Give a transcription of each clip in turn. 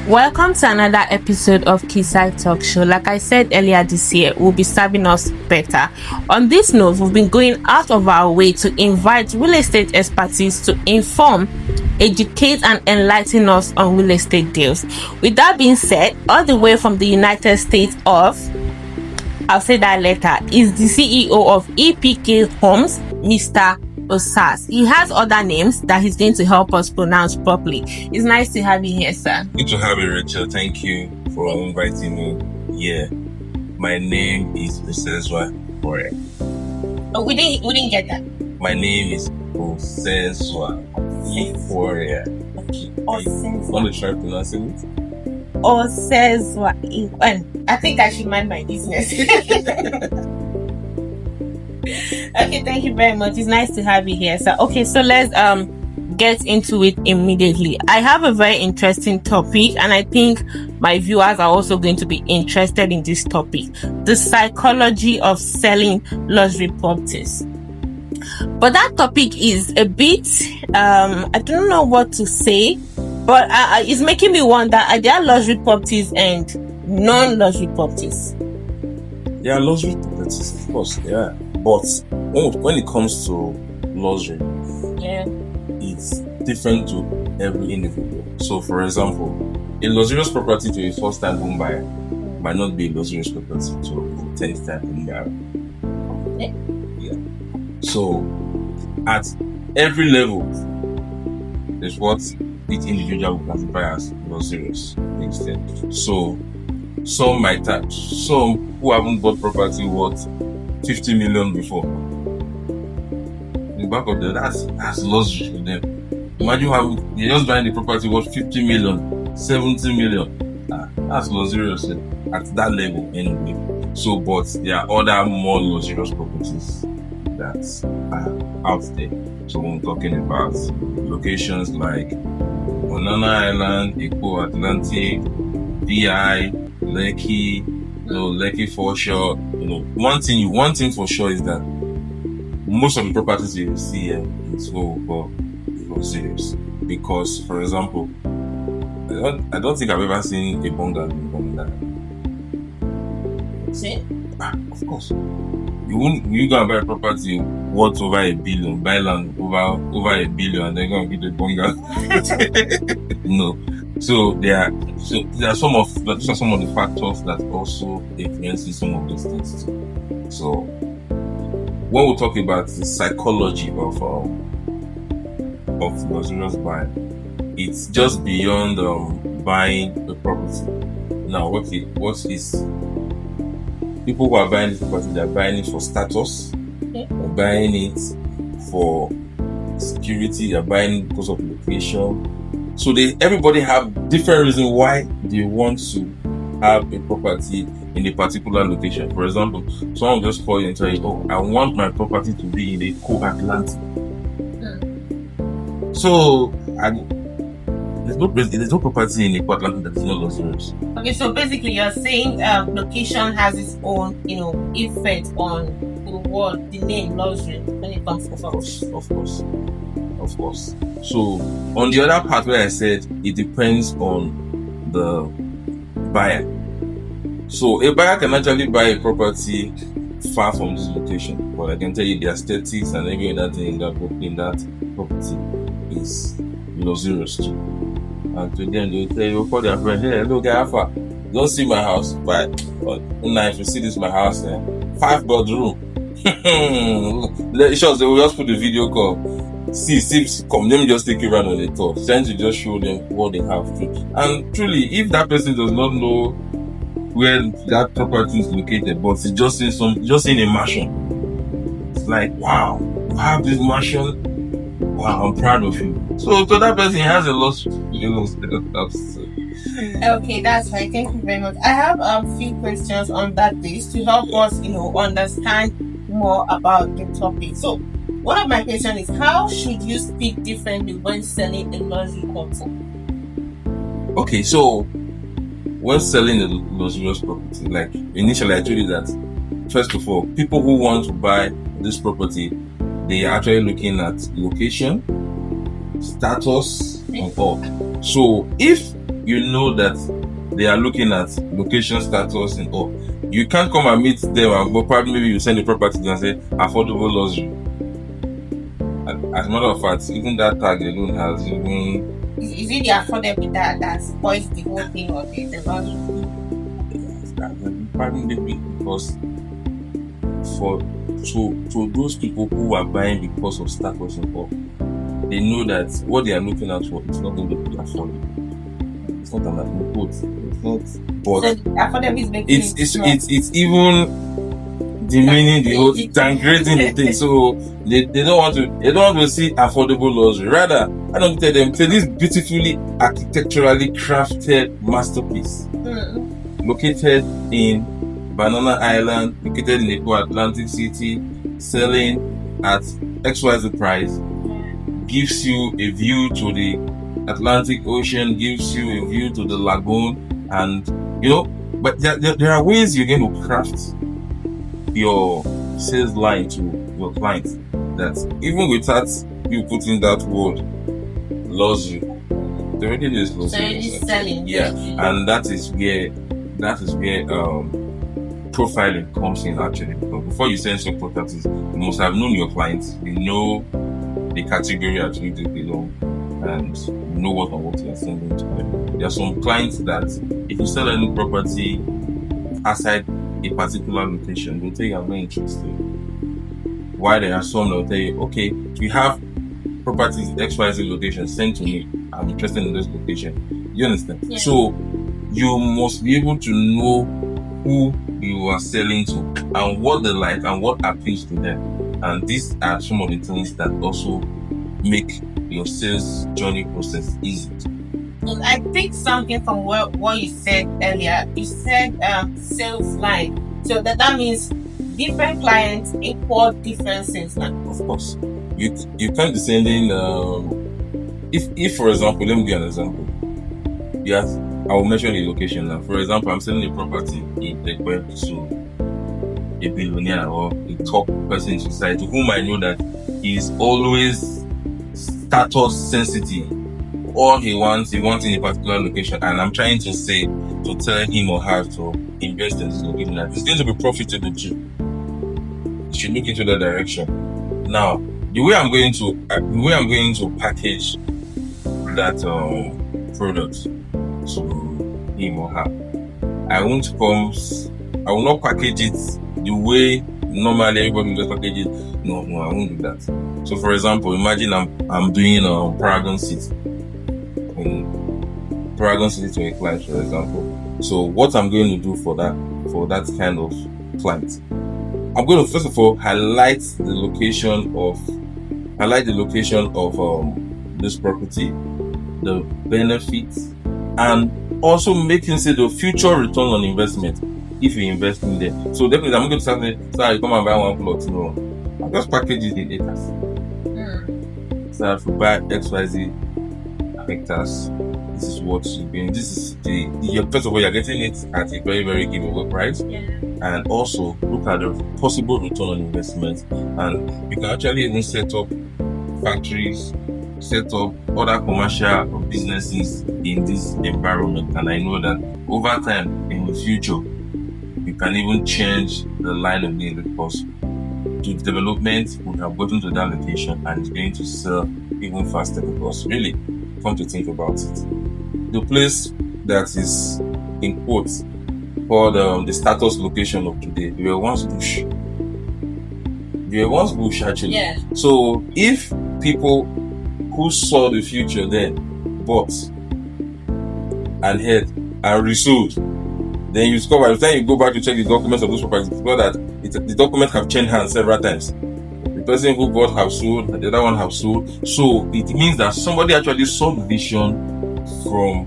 Welcome to another episode of Kisai Talk Show. Like I said earlier this year, we'll be serving us better. On this note, we've been going out of our way to invite real estate expertise to inform, educate, and enlighten us on real estate deals. With that being said, all the way from the United States of, I'll say that later, is the CEO of EPK Homes, Mr. Osas. He has other names that he's going to help us pronounce properly. It's nice to have you here, sir. Good to have you, Rachel. Thank you for inviting me here. My name is Oseswa Ore. Oh, we didn't get that. My name is Oseswa Ore. Okay. Want to try pronouncing it? Oseswa. I think I should mind my business. Okay, thank you very much. It's nice to have you here, sir. Okay, so let's get into it immediately. I have a very interesting topic, and I think my viewers are also going to be interested in this topic: the psychology of selling luxury properties. But that topic is a bit I don't know what to say, but it's making me wonder: are there luxury properties and non-luxury properties? Yeah, luxury properties, of course, yeah. But when it comes to luxury, it's different to every individual. So, for example, a luxurious property to a first-time home buyer might not be a luxurious property to a 10th-time home buyer. Yeah. So, at every level, there's what each individual will classify as luxurious. So, some who haven't bought property worth 50 million before. In the back of them, that's luxury for them. Imagine how you're just buying the property worth 50 million, 70 million. That's luxurious at that level anyway. So, but there are other more luxurious properties that are out there. So when we're talking about locations like Banana Island, Eco Atlantic, VI, Lekki, Lekki foreshore. One thing for sure is that most of the properties you see here is what we call luxurious. Because, for example, I don't think I've ever seen a bungalow in Banana. See? Of course. You go and buy a property worth over $1 billion, buy land over $1 billion, and then go and get a bungalow. No. So these are some of the factors that also influence some of those things too. So when we talk about the psychology of luxurious buying, it's just beyond buying the property. Now, what is people who are buying this property? They're buying it for status. They're buying it for security. They're buying it because of location. So everybody have different reasons why they want to have a property in a particular location. For example, someone will just call you and tell you, "Oh, I want my property to be in a co-Atlantic." So there's no property in a co-Atlantic that is not luxurious. Okay, so basically you're saying location has its own, effect on the name luxury when it comes to property. Of course. So on the other part where I said it depends on the buyer. So a buyer can actually buy a property far from this location, but I can tell you the aesthetics and every other thing in that property is luxurious too. And to them they will tell you, call their friend, "Hey, look, Alpha, don't see my house, but now if you see this my house, 5 bedroom." They will just put the video call. See, come, let me just take you around on the tour. Trying to just show them what they have to. And truly, if that person does not know where that property is located, but it's just in a mansion, it's like, wow, you have this mansion. Wow, I'm proud of you. So that person has a lot Okay, that's fine. Thank you very much. I have a few questions on that list to help us, understand more about the topic. So one of my questions is, how should you speak differently when selling a luxury property? Okay, so when selling a luxurious property, like initially I told you that, first of all, people who want to buy this property, they are actually looking at location, status, and all. So if you know that they are looking at location status and all. You can't come and meet them, but probably maybe you send the property to them and say affordable luxury. As a matter of fact, even that tag alone has even. Is it the affordable that spoils the whole thing, or the luxury? Probably maybe because to those people who are buying because of status and all, they know that what they are looking at for is not going to be affordable. It's not an input. It's not. But so affordable is making it's even demeaning the whole, downgrading the thing. So they don't want to see affordable luxury. Rather, I don't tell them, say this beautifully architecturally crafted masterpiece located in Banana Island, located in Eco Atlantic City, selling at XYZ price, gives you a view to the Atlantic Ocean, gives you a view to the lagoon, and but there are ways you're going to craft your sales line to your clients that even without you putting that word luxury, they already is luxury. So selling. Yeah, and that is where profiling comes in actually. But before you send some properties, you must have known your clients, you know the category at which they belong, and you know what you are sending to them. There are some clients that if you sell any property outside a particular location, they'll tell you I'm not interested. While there are some that will tell you, okay, we have properties XYZ location, send to me. I'm interested in this location. You understand? Yeah. So you must be able to know who you are selling to and what they like and what appeals to them. And these are some of the things that also make your sales journey process easy. I think something from what you said earlier. You said sales line. So that means different clients equal different sales line. Of course. You can't be sending if for example, let me give you an example. Yes, I will mention the location now. For example, I'm selling a property in Ekwe to a billionaire or a top person in society whom I know that is always status sensitive. All he wants in a particular location, and I'm trying to tell him or her to invest in this location. It's going to be profitable too. You should look into that direction. Now, the way I'm going to package that product to him or her, I will not package it the way normally everybody will just package it. No, I won't do that. So, for example, imagine I'm doing Paragon City. Paragon City to a client, for example. So what I'm going to do for that kind of client, I'm going to first of all highlight the location of this property, the benefits, and also make him say the future return on investment if you invest in there. So definitely I'm going to start you come and buy one plot. No, I'll just package it in acres. So if you buy XYZ hectares, this is what you're getting. This is first of all, you're getting it at a very, very giveaway price. Yeah. And also look at the possible return on investment. And you can actually even set up factories, set up other commercial businesses in this environment. And I know that over time in the future, you can even change the line of business because the development would have gotten to that location and it's going to sell even faster because really, come to think about it, the place that is in quotes called the status location of today, we were once bush. Actually. Yeah. So if people who saw the future then bought and had and resold, then you discover by the time you go back to check the documents of those properties, you discover that the documents have changed hands several times. The person who bought have sold, and the other one have sold. So it means that somebody actually saw the vision from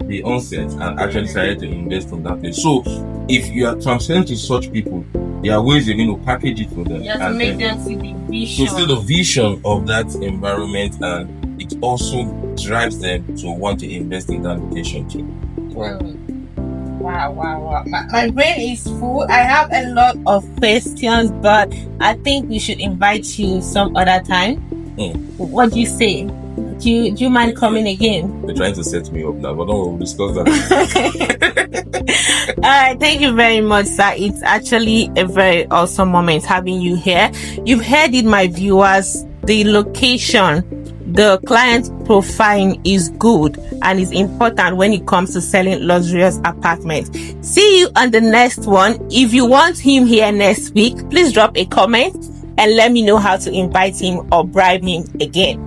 the onset and actually decided to invest on that place. So if you are transferring to such people, there are ways you're going to package it for them. You have to make them see the vision. So see the vision of that environment, and it also drives them to want to invest in that location too. Wow. My brain is full. I have a lot of questions, but I think we should invite you some other time What do you say? Do you mind coming again? They're trying to set me up now, but don't worry, we'll discuss that. All right, thank you very much, sir. It's actually a very awesome moment having you here. You've heard it, my viewers. The location, the client profile is good and is important when it comes to selling luxurious apartments. See you on the next one. If you want him here next week, please drop a comment and let me know how to invite him or bribe him again.